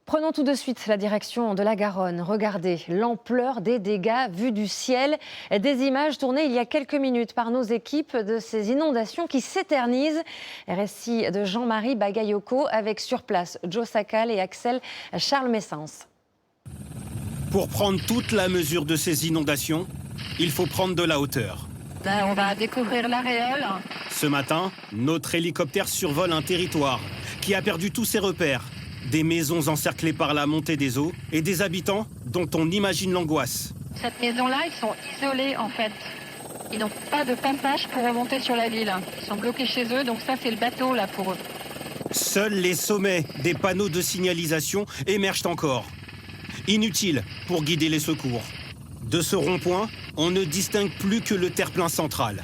Prenons tout de suite la direction de la Garonne. Regardez l'ampleur des dégâts vus du ciel. Des images tournées il y a quelques minutes par nos équipes de ces inondations qui s'éternisent. Récit de Jean-Marie Bagayoko avec sur place Joe Sacal et Axel Charles-Messens. Pour prendre toute la mesure de ces inondations, il faut prendre de la hauteur. Là, on va découvrir l'aréole. Ce matin, notre hélicoptère survole un territoire qui a perdu tous ses repères. Des maisons encerclées par la montée des eaux et des habitants dont on imagine l'angoisse. Cette maison-là, ils sont isolés en fait. Ils n'ont pas de passage pour remonter sur la ville. Ils sont bloqués chez eux, donc ça c'est le bateau là pour eux. Seuls les sommets des panneaux de signalisation émergent encore. Inutiles pour guider les secours. De ce rond-point, on ne distingue plus que le terre-plein central.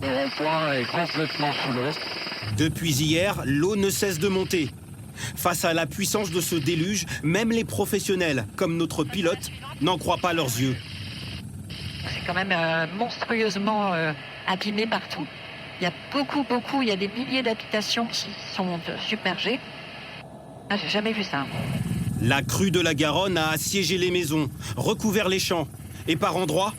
Le rond-point est complètement sous l'eau. Depuis hier, l'eau ne cesse de monter. Face à la puissance de ce déluge, même les professionnels, comme notre pilote, n'en croient pas leurs yeux. C'est quand même monstrueusement abîmé partout. Il y a beaucoup, il y a des milliers d'habitations qui sont submergées. Ah, j'ai jamais vu ça. La crue de la Garonne a assiégé les maisons, recouvert les champs. Et par endroits,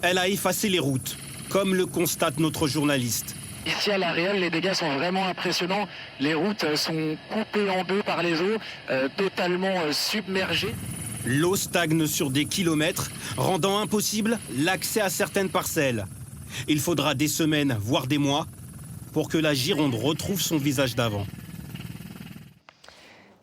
elle a effacé les routes, comme le constate notre journaliste. Ici à l'aréole, les dégâts sont vraiment impressionnants. Les routes sont coupées en deux par les eaux, totalement submergées. L'eau stagne sur des kilomètres, rendant impossible l'accès à certaines parcelles. Il faudra des semaines, voire des mois, pour que la Gironde retrouve son visage d'avant.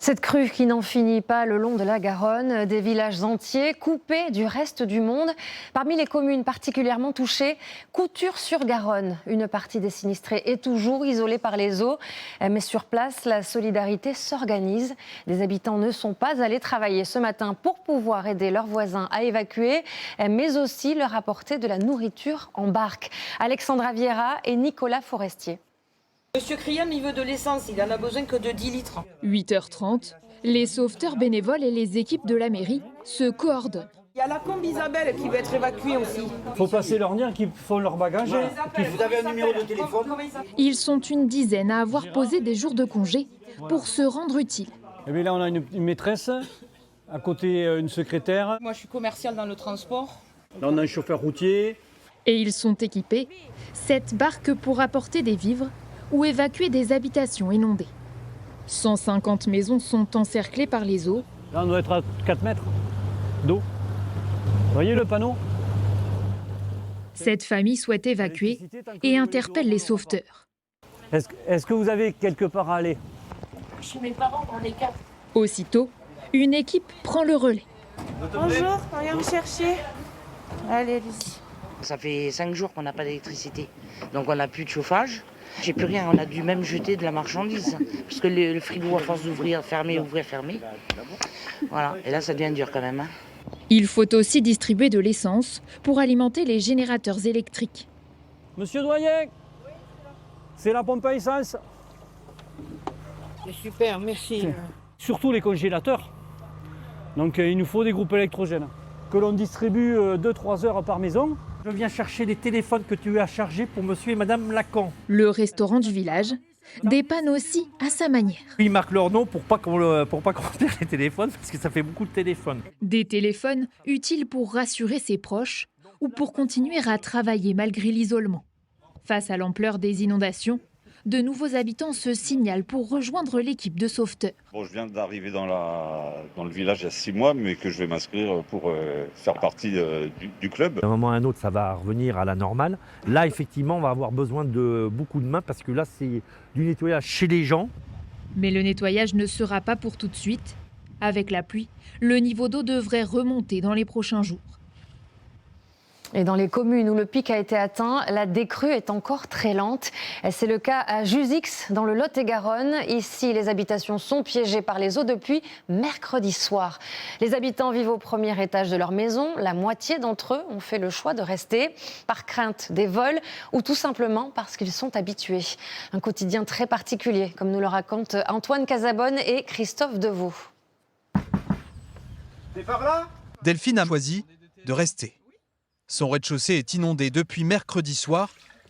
Cette crue qui n'en finit pas le long de la Garonne, des villages entiers coupés du reste du monde. Parmi les communes particulièrement touchées, Couture-sur-Garonne. Une partie des sinistrés est toujours isolée par les eaux. Mais sur place, la solidarité s'organise. Des habitants ne sont pas allés travailler ce matin pour pouvoir aider leurs voisins à évacuer, mais aussi leur apporter de la nourriture en barque. Alexandra Vieira et Nicolas Forestier. Monsieur Criam, il veut de l'essence, il en a besoin que de 10 litres. 8h30, les sauveteurs bénévoles et les équipes de la mairie se coordonnent. Il y a la combi Isabelle qui va être évacuée aussi. Il faut passer leur dire qu'ils font leur bagage. Vous avez un numéro de téléphone? Ils sont une dizaine à avoir posé des jours de congé pour se rendre utiles. Et bien là, on a une maîtresse, à côté une secrétaire. Moi, je suis commerciale dans le transport. Là, on a un chauffeur routier. Et ils sont équipés, cette barque pour apporter des vivres ou évacuer des habitations inondées. 150 maisons sont encerclées par les eaux. Là, on doit être à 4 mètres d'eau. Vous voyez le panneau? Cette famille souhaite évacuer et interpelle les sauveteurs. Est-ce que vous avez quelque part à aller? Chez mes parents, on est 4. Aussitôt, une équipe prend le relais. Bonjour, on vient me chercher. Allez, allez-y. Ça fait 5 jours qu'on n'a pas d'électricité, donc on n'a plus de chauffage. J'ai plus rien, on a dû même jeter de la marchandise, parce que le frigo, à force d'ouvrir, fermer, ouvrir, fermer. Voilà, et là ça devient dur quand même. Il faut aussi distribuer de l'essence pour alimenter les générateurs électriques. Monsieur Doyen, c'est la pompe à essence. C'est super, merci. Surtout les congélateurs. Donc il nous faut des groupes électrogènes que l'on distribue 2-3 heures par maison. Je viens chercher les téléphones que tu as chargés pour monsieur et madame Lacan. Le restaurant du village dépanne aussi à sa manière. Ils marquent leur nom pour pas qu'on perd les téléphones, parce que ça fait beaucoup de téléphones. Des téléphones utiles pour rassurer ses proches ou pour continuer à travailler malgré l'isolement. Face à l'ampleur des inondations, de nouveaux habitants se signalent pour rejoindre l'équipe de sauveteurs. Bon, je viens d'arriver dans le village il y a 6 mois, mais que je vais m'inscrire pour faire partie du club. D'un moment à un autre, ça va revenir à la normale. Là, effectivement, on va avoir besoin de beaucoup de mains, parce que là, c'est du nettoyage chez les gens. Mais le nettoyage ne sera pas pour tout de suite. Avec la pluie, le niveau d'eau devrait remonter dans les prochains jours. Et dans les communes où le pic a été atteint, la décrue est encore très lente. C'est le cas à Jusix, dans le Lot-et-Garonne. Ici, les habitations sont piégées par les eaux depuis mercredi soir. Les habitants vivent au premier étage de leur maison. La moitié d'entre eux ont fait le choix de rester par crainte des vols ou tout simplement parce qu'ils sont habitués. Un quotidien très particulier, comme nous le racontent Antoine Casabonne et Christophe Deveau. C'est par là ? Delphine a choisi de rester. Son rez-de-chaussée est inondé depuis mercredi soir.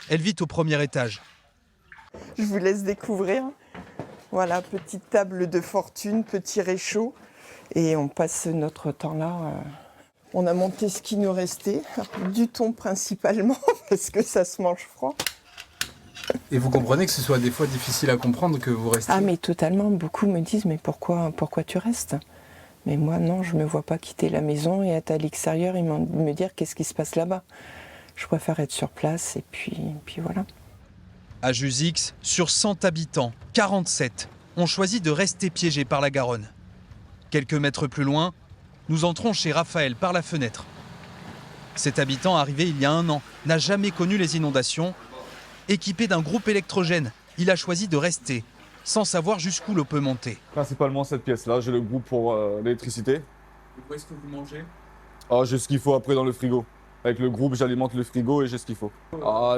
Elle vit au premier étage. Je vous laisse découvrir. Voilà, petite table de fortune, petit réchaud. Et on passe notre temps là. On a monté ce qui nous restait, du thon principalement, parce que ça se mange froid. Et vous comprenez que ce soit des fois difficile à comprendre que vous restiez? Ah mais totalement, beaucoup me disent mais pourquoi tu restes? Mais moi non, je ne me vois pas quitter la maison et être à l'extérieur et me dire qu'est-ce qui se passe là-bas. Je préfère être sur place et puis voilà. À Jusix, sur 100 habitants, 47 ont choisi de rester piégés par la Garonne. Quelques mètres plus loin, nous entrons chez Raphaël par la fenêtre. Cet habitant arrivé il y a 1 an n'a jamais connu les inondations. Équipé d'un groupe électrogène, il a choisi de rester, sans savoir jusqu'où l'eau peut monter. Principalement cette pièce-là, j'ai le groupe pour l'électricité. Où est-ce que vous mangez? J'ai ce qu'il faut après dans le frigo. Avec le groupe, j'alimente le frigo et j'ai ce qu'il faut.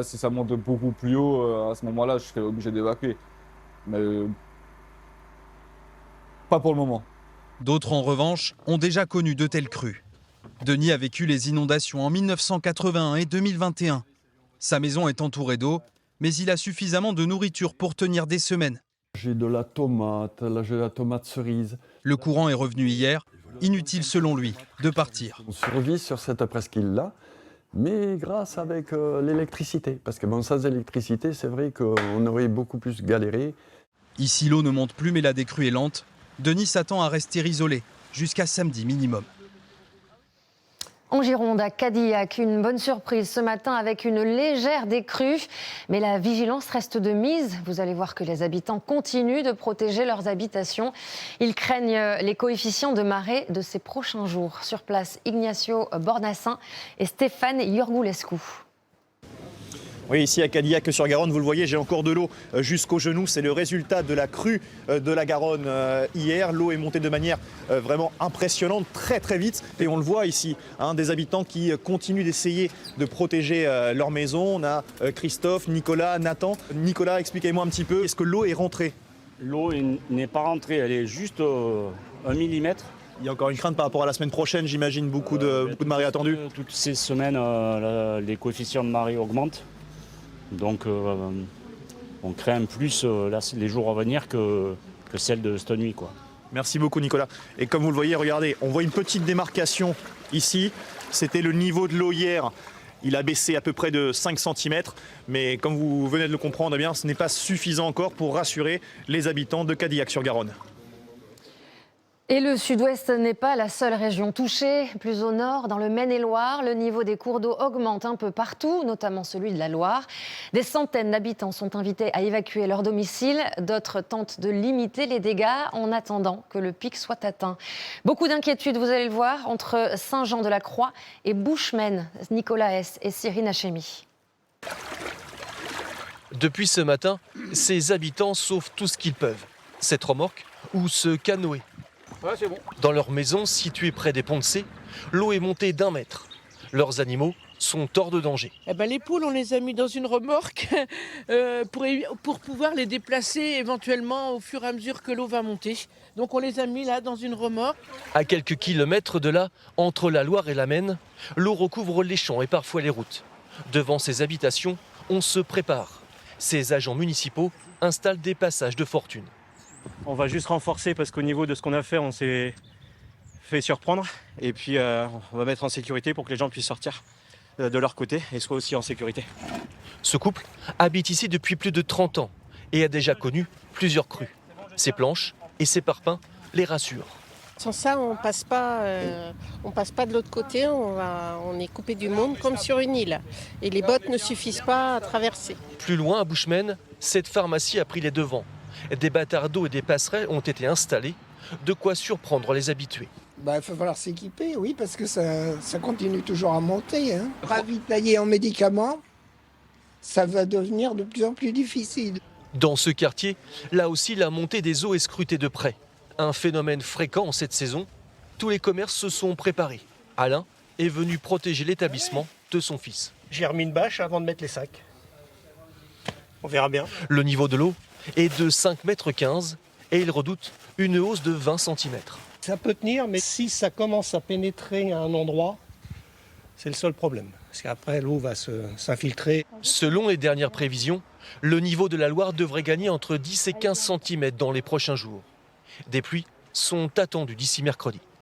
Si ça monte beaucoup plus haut, à ce moment-là, je serais obligé d'évacuer. Mais pas pour le moment. D'autres, en revanche, ont déjà connu de telles crues. Denis a vécu les inondations en 1981 et 2021. Sa maison est entourée d'eau, mais il a suffisamment de nourriture pour tenir des semaines. J'ai de la tomate, là j'ai de la tomate cerise. Le courant est revenu hier. Inutile selon lui de partir. On survit sur cette presqu'île-là, mais grâce avec l'électricité. Parce que sans électricité, c'est vrai qu'on aurait beaucoup plus galéré. Ici, l'eau ne monte plus, mais la décrue est lente. Denis s'attend à rester isolé jusqu'à samedi minimum. En Gironde, à Cadillac, une bonne surprise ce matin avec une légère décrue. Mais la vigilance reste de mise. Vous allez voir que les habitants continuent de protéger leurs habitations. Ils craignent les coefficients de marée de ces prochains jours. Sur place, Ignacio Bornassin et Stéphane Iorgulescu. Oui, ici à Cadillac-sur-Garonne, vous le voyez, j'ai encore de l'eau jusqu'aux genoux. C'est le résultat de la crue de la Garonne hier. L'eau est montée de manière vraiment impressionnante, très très vite. Et on le voit ici, des habitants qui continuent d'essayer de protéger leur maison. On a Christophe, Nicolas, Nathan. Nicolas, expliquez-moi un petit peu, est-ce que l'eau est rentrée? L'eau n'est pas rentrée, elle est juste 1 millimètre. Il y a encore une crainte par rapport à la semaine prochaine, j'imagine, beaucoup de marée attendue. Toutes ces semaines, les coefficients de marée augmentent. Donc on craint plus les jours à venir que celle de cette nuit, quoi. Merci beaucoup Nicolas. Et comme vous le voyez, regardez, on voit une petite démarcation ici. C'était le niveau de l'eau hier. Il a baissé à peu près de 5 cm. Mais comme vous venez de le comprendre, eh bien, ce n'est pas suffisant encore pour rassurer les habitants de Cadillac-sur-Garonne. Et le sud-ouest n'est pas la seule région touchée. Plus au nord, dans le Maine-et-Loire, le niveau des cours d'eau augmente un peu partout, notamment celui de la Loire. Des centaines d'habitants sont invités à évacuer leur domicile. D'autres tentent de limiter les dégâts en attendant que le pic soit atteint. Beaucoup d'inquiétudes, vous allez le voir, entre Saint-Jean-de-la-Croix et Bushman. Nicolas S. et Cyrine Hachemi. Depuis ce matin, ces habitants sauvent tout ce qu'ils peuvent. Cette remorque ou ce canoë. Ouais, c'est bon. Dans leur maison, située près des ponts de C, l'eau est montée d'1 mètre. Leurs animaux sont hors de danger. Les poules, on les a mis dans une remorque pour pouvoir les déplacer éventuellement au fur et à mesure que l'eau va monter. Donc on les a mis là dans une remorque. À quelques kilomètres de là, entre la Loire et la Maine, l'eau recouvre les champs et parfois les routes. Devant ces habitations, on se prépare. Ces agents municipaux installent des passages de fortune. On va juste renforcer parce qu'au niveau de ce qu'on a fait, on s'est fait surprendre. Et puis on va mettre en sécurité pour que les gens puissent sortir de leur côté et soient aussi en sécurité. Ce couple habite ici depuis plus de 30 ans et a déjà connu plusieurs crues. Ces planches et ces parpaings les rassurent. Sans ça, on passe pas de l'autre côté, on est coupé du monde comme sur une île. Et les bottes ne suffisent pas à traverser. Plus loin, à Bushman, cette pharmacie a pris les devants. Des bâtards d'eau et des passerelles ont été installés, de quoi surprendre les habitués. Il va falloir s'équiper, oui, parce que ça continue toujours à monter. Ravitailler en médicaments, ça va devenir de plus en plus difficile. Dans ce quartier, là aussi, la montée des eaux est scrutée de près. Un phénomène fréquent en cette saison. Tous les commerces se sont préparés. Alain est venu protéger l'établissement de son fils. J'ai remis une bâche avant de mettre les sacs. On verra bien. Le niveau de l'eau est de 5,15 m et il redoute une hausse de 20 cm. Ça peut tenir, mais si ça commence à pénétrer à un endroit, c'est le seul problème. parce qu'après l'eau va s'infiltrer. Selon les dernières prévisions, le niveau de la Loire devrait gagner entre 10 et 15 cm dans les prochains jours. Des pluies sont attendues d'ici mercredi.